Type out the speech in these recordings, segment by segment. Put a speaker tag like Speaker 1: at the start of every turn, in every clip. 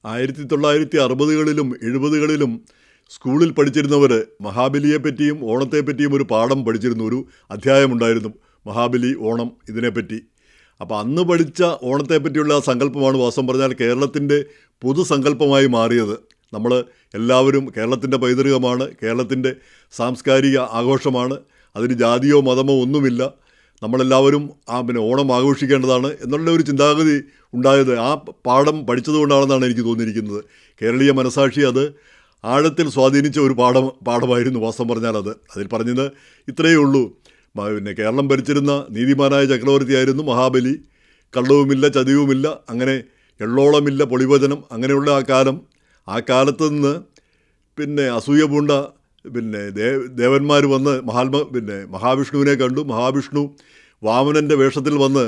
Speaker 1: 1960കളിലും 70കളിലും സ്കൂളിൽ പഠിച്ചിരുന്നവർ മഹാബലിയെപ്പറ്റിയും ഓണത്തെപ്പറ്റിയും ഒരു പാഠം പഠിച്ചിരുന്നു. ഒരു അധ്യായമുണ്ടായിരുന്നു മഹാബലി, ഓണം, ഇതിനെപ്പറ്റി. അപ്പോൾ അന്ന് പഠിച്ച ഓണത്തെപ്പറ്റിയുള്ള സങ്കല്പമാണ് വാസ്തവം പറഞ്ഞാൽ കേരളത്തിൻ്റെ പൊതുസങ്കല്പമായി മാറിയത്. നമ്മൾ എല്ലാവരും കേരളത്തിൻ്റെ പൈതൃകമാണ്, കേരളത്തിൻ്റെ സാംസ്കാരിക ആഘോഷമാണ്, അതിന് ജാതിയോ മതമോ ഒന്നുമില്ല, നമ്മളെല്ലാവരും ഓണം ആഘോഷിക്കേണ്ടതാണ് എന്നുള്ള ഒരു ചിന്താഗതി ഉണ്ടായത് ആ പാഠം പഠിച്ചതുകൊണ്ടാണെന്നാണ് എനിക്ക് തോന്നിയിരിക്കുന്നത്. കേരളീയ മനസാക്ഷി അത് ആഴത്തിൽ സ്വാധീനിച്ച ഒരു പാഠമായിരുന്നു വാസ്തവം പറഞ്ഞാൽ. അതിൽ പറഞ്ഞത് ഇത്രയേ ഉള്ളൂ. കേരളം ഭരിച്ചിരുന്ന നീതിമാനായ ചക്രവർത്തിയായിരുന്നു മഹാബലി. കള്ളവുമില്ല, ചതിവുമില്ല, അങ്ങനെ എള്ളോളമില്ല പൊളിവചനം, അങ്ങനെയുള്ള ആ കാലത്ത് നിന്ന് അസൂയ പൂണ്ട ദേവന്മാർ വന്ന് മഹാവിഷ്ണുവിനെ കണ്ടു. മഹാവിഷ്ണു വാമനൻ്റെ വേഷത്തിൽ വന്ന്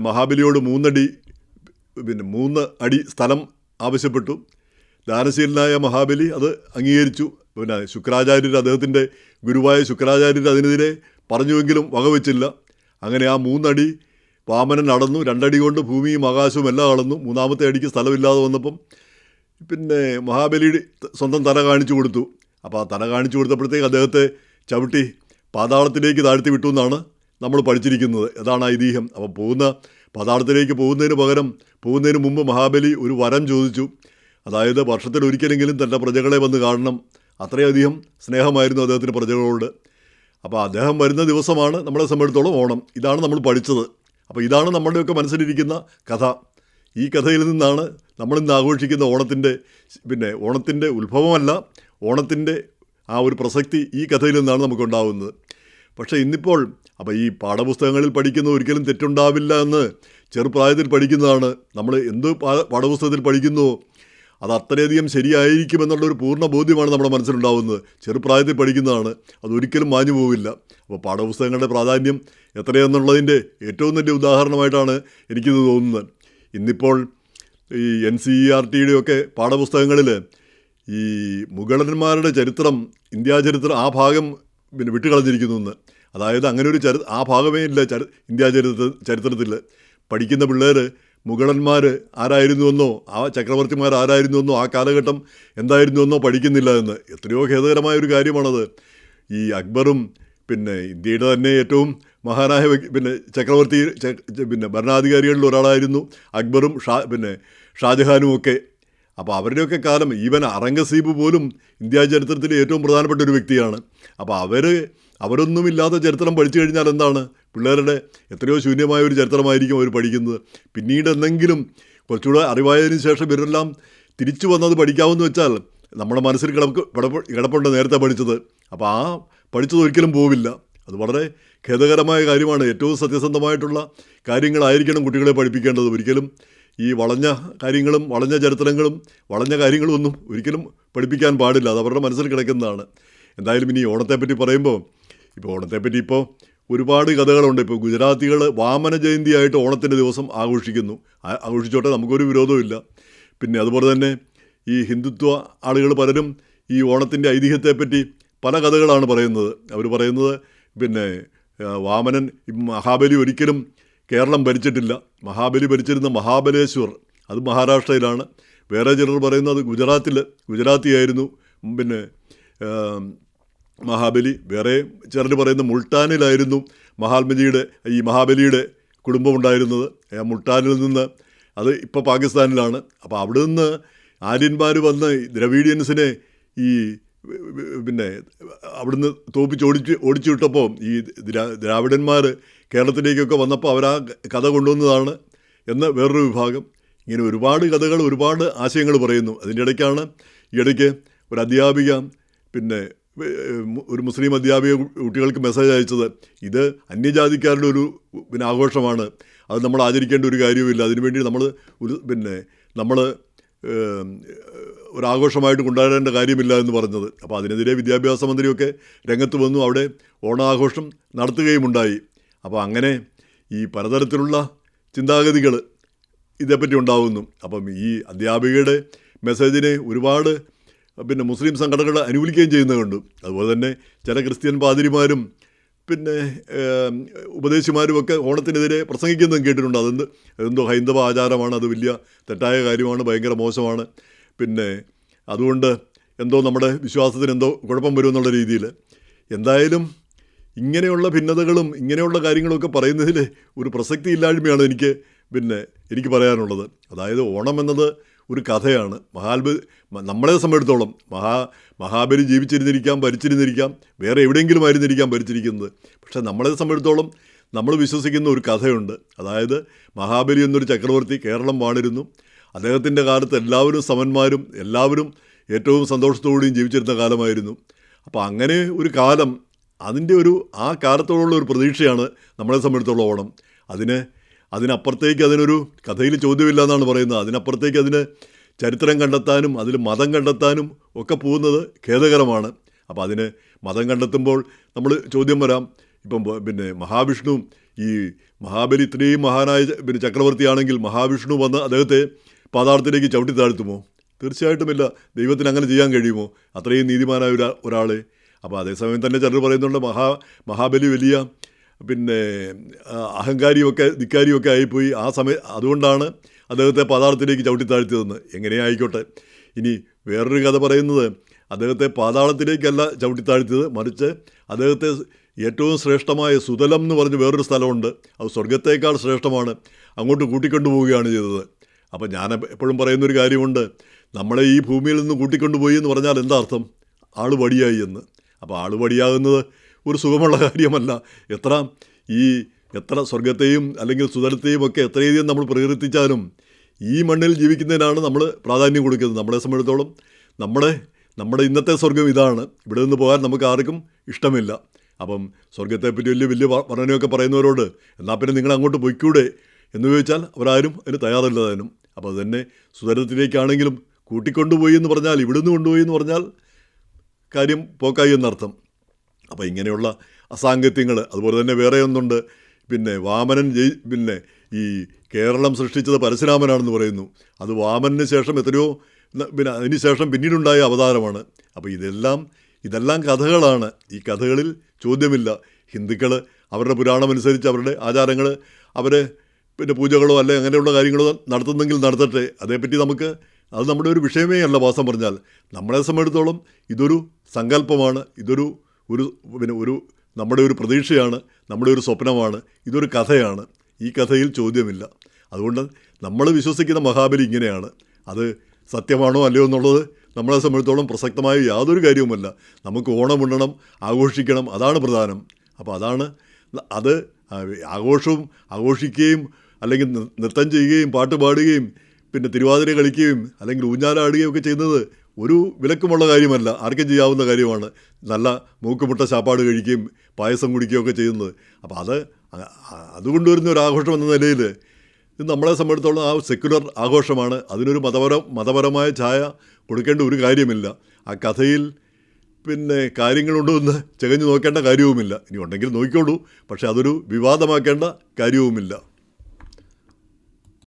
Speaker 1: മഹാബലിയോട് 3 അടി സ്ഥലം ആവശ്യപ്പെട്ടു. ദാനശീലനായ മഹാബലി അത് അംഗീകരിച്ചു. ശുക്രാചാര്യർ, അദ്ദേഹത്തിൻ്റെ ഗുരുവായ ശുക്രാചാര്യർ അതിനെതിരെ പറഞ്ഞുവെങ്കിലും വകവെച്ചില്ല. അങ്ങനെ ആ 3 അടി വാമനൻ നടന്നു. 2 അടി കൊണ്ട് ഭൂമിയും ആകാശവും എല്ലാം അളന്നു. 3-ാമത്തെ അടിക്ക് സ്ഥലമില്ലാതെ വന്നപ്പം മഹാബലി സ്വന്തം തല കാണിച്ചു കൊടുത്തു. അപ്പോൾ ആ തല കാണിച്ചു കൊടുത്തപ്പോഴത്തേക്ക് അദ്ദേഹത്തെ ചവിട്ടി പാതാളത്തിലേക്ക് താഴ്ത്തി വിട്ടു എന്നാണ് നമ്മൾ പഠിച്ചിരിക്കുന്നത്. അതാണ് ഐതിഹ്യം. അപ്പോൾ പാതാളത്തിലേക്ക് പോകുന്നതിന് മുമ്പ് മഹാബലി ഒരു വരം ചോദിച്ചു. അതായത് വർഷത്തിലൊരിക്കലെങ്കിലും തൻ്റെ പ്രജകളെ വന്ന് കാണണം. അത്രയധികം സ്നേഹമായിരുന്നു അദ്ദേഹത്തിന് പ്രജകളോട്. അപ്പോൾ അദ്ദേഹം വരുന്ന ദിവസമാണ് നമ്മളെ സംബന്ധിച്ചിടത്തോളം ഓണം. ഇതാണ് നമ്മൾ പഠിച്ചത്. അപ്പോൾ ഇതാണ് നമ്മുടെയൊക്കെ മനസ്സിലിരിക്കുന്ന കഥ. ഈ കഥയിൽ നിന്നാണ് നമ്മളിന്ന് ആഘോഷിക്കുന്ന ഓണത്തിൻ്റെ ഉത്ഭവമല്ല, ഓണത്തിൻ്റെ ആ ഒരു പ്രസക്തി ഈ കഥയിൽ നിന്നാണ് നമുക്കുണ്ടാകുന്നത്. പക്ഷേ ഇന്നിപ്പോൾ ഈ പാഠപുസ്തകങ്ങളിൽ പഠിക്കുന്നത് ഒരിക്കലും തെറ്റുണ്ടാവില്ല എന്ന് ചെറുപ്രായത്തിൽ പഠിക്കുന്നതാണ്. നമ്മൾ എന്ത് പാഠപുസ്തകത്തിൽ പഠിക്കുന്നുവോ അത് അത്രയധികം ശരിയായിരിക്കുമെന്നുള്ളൊരു പൂർണ്ണ ബോധ്യമാണ് നമ്മുടെ മനസ്സിലുണ്ടാകുന്നത്. ചെറുപ്രായത്തിൽ പഠിക്കുന്നതാണ്, അതൊരിക്കലും മാഞ്ഞു പോവില്ല. അപ്പോൾ പാഠപുസ്തകങ്ങളുടെ പ്രാധാന്യം എത്രയെന്നുള്ളതിൻ്റെ ഏറ്റവും വലിയ ഉദാഹരണമായിട്ടാണ് എനിക്കിത് തോന്നുന്നത്. ഇന്നിപ്പോൾ ഈ NCERTയുടെയൊക്കെ പാഠപുസ്തകങ്ങളിൽ ഈ മുഗളന്മാരുടെ ചരിത്രം, ഇന്ത്യാ ചരിത്രം, ആ ഭാഗം വിട്ടുകളഞ്ഞിരിക്കുന്നു. അതായത് അങ്ങനെ ഒരു ആ ഭാഗമേ ഇല്ല ഇന്ത്യാ ചരിത്രത്തിൽ. പഠിക്കുന്ന പിള്ളേർ മുഗളന്മാർ ആരായിരുന്നുവെന്നോ ആ ചക്രവർത്തിമാർ ആരായിരുന്നുവെന്നോ ആ കാലഘട്ടം എന്തായിരുന്നുവെന്നോ പഠിക്കുന്നില്ല എന്ന്. എത്രയോ ഖേദകരമായ ഒരു കാര്യമാണത്. ഈ അക്ബറും ഇന്ത്യയുടെ തന്നെ ഏറ്റവും മഹാനായ ചക്രവർത്തി ഭരണാധികാരികളിൽ ഒരാളായിരുന്നു അക്ബറും ഷാജഹാനും ഒക്കെ. അപ്പോൾ അവരുടെയൊക്കെ കാലം, ഈവൻ ഔറംഗസീബ് പോലും ഇന്ത്യാ ചരിത്രത്തിലെ ഏറ്റവും പ്രധാനപ്പെട്ട ഒരു വ്യക്തിയാണ്. അപ്പോൾ അവരൊന്നുമില്ലാത്ത ചരിത്രം പഠിച്ചു കഴിഞ്ഞാൽ എന്താണ്, പിള്ളേരുടെ എത്രയോ ശൂന്യമായ ഒരു ചരിത്രമായിരിക്കും അവർ പഠിക്കുന്നത്. പിന്നീട് എന്തെങ്കിലും കുറച്ചുകൂടെ അറിവായതിനു ശേഷം ഇവരെല്ലാം തിരിച്ചു വന്നത് പഠിക്കാമെന്ന് വെച്ചാൽ നമ്മുടെ മനസ്സിൽ കിടപ്പുണ്ട് നേരത്തെ പഠിച്ചത്. അപ്പോൾ ആ പഠിച്ചത് ഒരിക്കലും പോവില്ല. അത് വളരെ ഖേദകരമായ കാര്യമാണ്. ഏറ്റവും സത്യസന്ധമായിട്ടുള്ള കാര്യങ്ങളായിരിക്കണം കുട്ടികളെ പഠിപ്പിക്കേണ്ടത്. ഒരിക്കലും ഈ വളഞ്ഞ കാര്യങ്ങളും വളഞ്ഞ ചരിത്രങ്ങളും വളഞ്ഞ കാര്യങ്ങളും ഒന്നും ഒരിക്കലും പഠിപ്പിക്കാൻ പാടില്ല. അത് അവരുടെ മനസ്സിൽ കിടക്കുന്നതാണ്. എന്തായാലും ഇനി ഓണത്തെപ്പറ്റി പറയുമ്പോൾ, ഓണത്തെപ്പറ്റി ഒരുപാട് കഥകളുണ്ട്. ഗുജറാത്തികൾ വാമന ജയന്തിയായിട്ട് ഓണത്തിൻ്റെ ദിവസം ആഘോഷിച്ചോട്ടെ, നമുക്കൊരു വിരോധമില്ല. അതുപോലെ തന്നെ ഈ ഹിന്ദുത്വ ആളുകൾ പലരും ഈ ഓണത്തിൻ്റെ ഐതിഹ്യത്തെപ്പറ്റി പല കഥകളാണ് പറയുന്നത്. അവർ പറയുന്നത് വാമനൻ, മഹാബലി ഒരിക്കലും കേരളം ഭരിച്ചിട്ടില്ല. മഹാബലി ഭരിച്ചിരുന്ന മഹാബലേശ്വർ, അത് മഹാരാഷ്ട്രയിലാണ്. വേറെ ചിലർ പറയുന്നത് ഗുജറാത്തിയായിരുന്നു മഹാബലി. വേറെ ചിലർ പറയുന്നത് മുൾട്ടാനിലായിരുന്നു മഹാബലിയുടെ കുടുംബം ഉണ്ടായിരുന്നത്. മുൾട്ടാനിൽ നിന്ന്, അത് ഇപ്പോൾ പാകിസ്ഥാനിലാണ്. അപ്പോൾ അവിടെ നിന്ന് ആര്യന്മാർ വന്ന് ദ്രവീഡിയൻസിനെ അവിടുന്ന് ഓടിച്ചു വിട്ടപ്പോൾ ഈ ദ്രാവിഡന്മാർ കേരളത്തിലേക്കൊക്കെ വന്നപ്പോൾ അവരാ കഥ കൊണ്ടുവന്നതാണ് എന്ന് വേറൊരു വിഭാഗം. ഇങ്ങനെ ഒരുപാട് കഥകൾ, ഒരുപാട് ആശയങ്ങൾ പറയുന്നു. അതിൻ്റെ ഇടയ്ക്കാണ് ഈയിടയ്ക്ക് ഒരു അധ്യാപിക ഒരു മുസ്ലിം അധ്യാപിക കുട്ടികൾക്ക് മെസ്സേജ് അയച്ചത്, ഇത് അന്യജാതിക്കാരുടെ ഒരു ആഘോഷമാണ്, അത് നമ്മൾ ആചരിക്കേണ്ട ഒരു കാര്യവുമില്ല, അതിനുവേണ്ടി നമ്മൾ ഒരാഘോഷമായിട്ട് കൊണ്ടാടേണ്ട കാര്യമില്ല എന്ന് പറഞ്ഞത്. അപ്പോൾ അതിനെതിരെ വിദ്യാഭ്യാസ മന്ത്രിയൊക്കെ രംഗത്ത് വന്നു, അവിടെ ഓണാഘോഷം നടത്തുകയുമുണ്ടായി. അപ്പോൾ അങ്ങനെ ഈ പലതരത്തിലുള്ള ചിന്താഗതികൾ ഇതേപ്പറ്റി ഉണ്ടാകുന്നു. അപ്പം ഈ അധ്യാപികയുടെ മെസ്സേജിനെ ഒരുപാട് മുസ്ലിം സംഘടനകൾ അനുകൂലിക്കുകയും ചെയ്യുന്നത് കണ്ടു. അതുപോലെ തന്നെ ചില ക്രിസ്ത്യൻ പാതിരിമാരും പിന്നെ ഉപദേശിമാരുമൊക്കെ ഓണത്തിനെതിരെ പ്രസംഗിക്കുന്നതും കേട്ടിട്ടുണ്ട്. അതെന്തോ ഹൈന്ദവ ആചാരമാണ്, അത് വലിയ തെറ്റായ കാര്യമാണ്, ഭയങ്കര മോശമാണ്, പിന്നെ അതുകൊണ്ട് എന്തോ നമ്മുടെ വിശ്വാസത്തിന് എന്തോ കുഴപ്പം വരുമെന്നുള്ള രീതിയിൽ. എന്തായാലും ഇങ്ങനെയുള്ള ഭിന്നതകളും ഇങ്ങനെയുള്ള കാര്യങ്ങളൊക്കെ പറയുന്നതിൽ ഒരു പ്രസക്തി ഇല്ലായ്മയാണ് എനിക്ക് പറയാനുള്ളത്. അതായത് ഓണം എന്നത് ഒരു കഥയാണ്. നമ്മളെ സംബന്ധിച്ചിടത്തോളം മഹാബലി ജീവിച്ചിരുന്നിരിക്കാം, ഭരിച്ചിരുന്നിരിക്കാം, വേറെ എവിടെയെങ്കിലും ആയിരുന്നിരിക്കാം ഭരിച്ചിരിക്കുന്നത്. പക്ഷേ നമ്മളെ സംബന്ധിച്ചിടത്തോളം നമ്മൾ വിശ്വസിക്കുന്ന ഒരു കഥയുണ്ട്. അതായത് മഹാബലി എന്നൊരു ചക്രവർത്തി കേരളം വാണിരുന്നു. അദ്ദേഹത്തിൻ്റെ കാലത്ത് എല്ലാവരും സമന്മാരും എല്ലാവരും ഏറ്റവും സന്തോഷത്തോടെയും ജീവിച്ചിരുന്ന കാലമായിരുന്നു. അപ്പോൾ അങ്ങനെ ഒരു കാലം, ആ കാലത്തോടുള്ള ഒരു പ്രതീക്ഷയാണ് നമ്മളെ സംബന്ധിച്ചിടത്തോളം ഓണം. അതിനപ്പുറത്തേക്ക് അതിനൊരു കഥയിൽ ചോദ്യമില്ല എന്നാണ് പറയുന്നത്. അതിനപ്പുറത്തേക്ക് അതിന് ചരിത്രം കണ്ടെത്താനും അതിൽ മതം കണ്ടെത്താനും ഒക്കെ പോകുന്നത് ഖേദകരമാണ്. അപ്പോൾ അതിന് മതം കണ്ടെത്തുമ്പോൾ നമ്മൾ ചോദ്യം വരാം, ഇപ്പം മഹാവിഷ്ണു, ഈ മഹാബലി ഇത്രയും മഹാനായ ചക്രവർത്തിയാണെങ്കിൽ മഹാവിഷ്ണു വന്ന് അദ്ദേഹത്തെ പാതാളത്തിലേക്ക് ചവിട്ടി താഴ്ത്തുമോ? തീർച്ചയായിട്ടുമില്ല. ദൈവത്തിന് അങ്ങനെ ചെയ്യാൻ കഴിയുമോ? അത്രയും നീതിമാനായ ഒരാളെ. അപ്പോൾ അതേസമയം തന്നെ ചിലർ പറയുന്നുണ്ട് മഹാബലി വലിയ അഹങ്കാരിയൊക്കെ ധിക്കാരിയൊക്കെ ആയിപ്പോയി അതുകൊണ്ടാണ് അദ്ദേഹത്തെ പാതാളത്തിലേക്ക് ചവിട്ടിത്താഴ്ത്തിയതെന്ന്. എങ്ങനെ ആയിക്കോട്ടെ. ഇനി വേറൊരു കഥ പറയുന്നത്, അദ്ദേഹത്തെ പാതാളത്തിലേക്കല്ല ചവിട്ടിത്താഴ്ത്തിയത്, മറിച്ച് അദ്ദേഹത്തെ ഏറ്റവും ശ്രേഷ്ഠമായ സുതലം എന്ന് പറഞ്ഞ് വേറൊരു സ്ഥലമുണ്ട്, അത് സ്വർഗത്തേക്കാൾ ശ്രേഷ്ഠമാണ്, അങ്ങോട്ട് കൂട്ടിക്കൊണ്ടുപോവുകയാണ് ചെയ്തത്. അപ്പോൾ ഞാൻ എപ്പോഴും പറയുന്നൊരു കാര്യമുണ്ട്, നമ്മളെ ഈ ഭൂമിയിൽ നിന്ന് കൂട്ടിക്കൊണ്ടുപോയി എന്ന് പറഞ്ഞാൽ എന്താ അർത്ഥം? ആൾ വടിയായി എന്ന്. അപ്പോൾ ആൾ വടിയാകുന്നത് ഒരു സുഖമുള്ള കാര്യമല്ല. എത്ര സ്വർഗത്തെയും അല്ലെങ്കിൽ സുതലത്തെയും ഒക്കെ എത്രയധികം നമ്മൾ പ്രകീർത്തിച്ചാലും ഈ മണ്ണിൽ ജീവിക്കുന്നതിനാണ് നമ്മൾ പ്രാധാന്യം കൊടുക്കുന്നത്. നമ്മളെ സംബന്ധിച്ചിടത്തോളം നമ്മുടെ ഇന്നത്തെ സ്വർഗം ഇതാണ്. ഇവിടെ നിന്ന് പോകാൻ നമുക്ക് ആർക്കും ഇഷ്ടമില്ല. അപ്പം സ്വർഗത്തെപ്പറ്റി വലിയ വർണ്ണനയൊക്കെ പറയുന്നവരോട് എന്നാൽ പിന്നെ നിങ്ങൾ അങ്ങോട്ട് പൊയ്ക്കൂടെ എന്ന് ചോദിച്ചാൽ അവരാരും അതിന് തയ്യാറല്ലതാനും. അപ്പോൾ അതുതന്നെ സുതലത്തിലേക്കാണെങ്കിലും കൂട്ടിക്കൊണ്ടുപോയി എന്ന് പറഞ്ഞാൽ, ഇവിടുന്ന് കൊണ്ടുപോയി എന്ന് പറഞ്ഞാൽ കാര്യം പോക്കായി എന്നർത്ഥം. അപ്പോൾ ഇങ്ങനെയുള്ള അസാംഗത്യങ്ങൾ, അതുപോലെ തന്നെ വേറെ ഒന്നുണ്ട്. വാമനൻ ഈ കേരളം സൃഷ്ടിച്ചത് പരശുരാമനാണെന്ന് പറയുന്നു. അത് വാമനന് ശേഷം അതിന് ശേഷം പിന്നീടുണ്ടായ അവതാരമാണ്. അപ്പോൾ ഇതെല്ലാം കഥകളാണ്. ഈ കഥകളിൽ ചോദ്യമില്ല. ഹിന്ദുക്കൾ അവരുടെ പുരാണമനുസരിച്ച് അവരുടെ ആചാരങ്ങൾ അവർ പൂജകളോ അല്ലെ അങ്ങനെയുള്ള കാര്യങ്ങളോ നടത്തുന്നെങ്കിൽ നടത്തട്ടെ. അതേപ്പറ്റി അത് നമ്മുടെ ഒരു വിഷയമേ അല്ല. വാസം പറഞ്ഞാൽ നമ്മളെ സംബന്ധിച്ചിടത്തോളം ഇതൊരു സങ്കല്പമാണ്, ഇതൊരു നമ്മുടെ ഒരു പ്രതീക്ഷയാണ്, നമ്മുടെ ഒരു സ്വപ്നമാണ്, ഇതൊരു കഥയാണ്. ഈ കഥയിൽ ചോദ്യമില്ല. അതുകൊണ്ട് നമ്മൾ വിശ്വസിക്കുന്ന മഹാബലി ഇങ്ങനെയാണ്. അത് സത്യമാണോ അല്ലയോ എന്നുള്ളത് നമ്മളെ സംബന്ധിച്ചിടത്തോളം പ്രസക്തമായ യാതൊരു കാര്യവുമല്ല. നമുക്ക് ഓണം ഉണ്ണണം, ആഘോഷിക്കണം, അതാണ് പ്രധാനം. അപ്പോൾ അത് ആഘോഷിക്കുകയും അല്ലെങ്കിൽ നൃത്തം ചെയ്യുകയും പാട്ട് പാടുകയും തിരുവാതിര കളിക്കുകയും അല്ലെങ്കിൽ ഊഞ്ഞാലാടുകയും ഒക്കെ ചെയ്യുന്നത് ഒരു വിലക്കുമുള്ള കാര്യമല്ല, ആർക്കും ചെയ്യാവുന്ന കാര്യമാണ്. നല്ല മൂക്കുമുട്ട ചാപ്പാട് കഴിക്കുകയും പായസം കുടിക്കുകയൊക്കെ ചെയ്യുന്നത്. അപ്പോൾ അതുകൊണ്ട് വരുന്ന ഒരു ആഘോഷം എന്ന നിലയിൽ ഇത് നമ്മളെ സംബന്ധിച്ചിടത്തോളം ആ സെക്യുലർ ആഘോഷമാണ്. അതിനൊരു മതപരമായ ഛായ കൊടുക്കേണ്ട ഒരു കാര്യമില്ല. ആ കഥയിൽ കാര്യങ്ങളുണ്ടോ എന്ന് ചകഞ്ഞു നോക്കേണ്ട കാര്യവുമില്ല. ഇനി ഉണ്ടെങ്കിൽ നോക്കിക്കോളൂ, പക്ഷേ അതൊരു വിവാദമാക്കേണ്ട കാര്യവുമില്ല.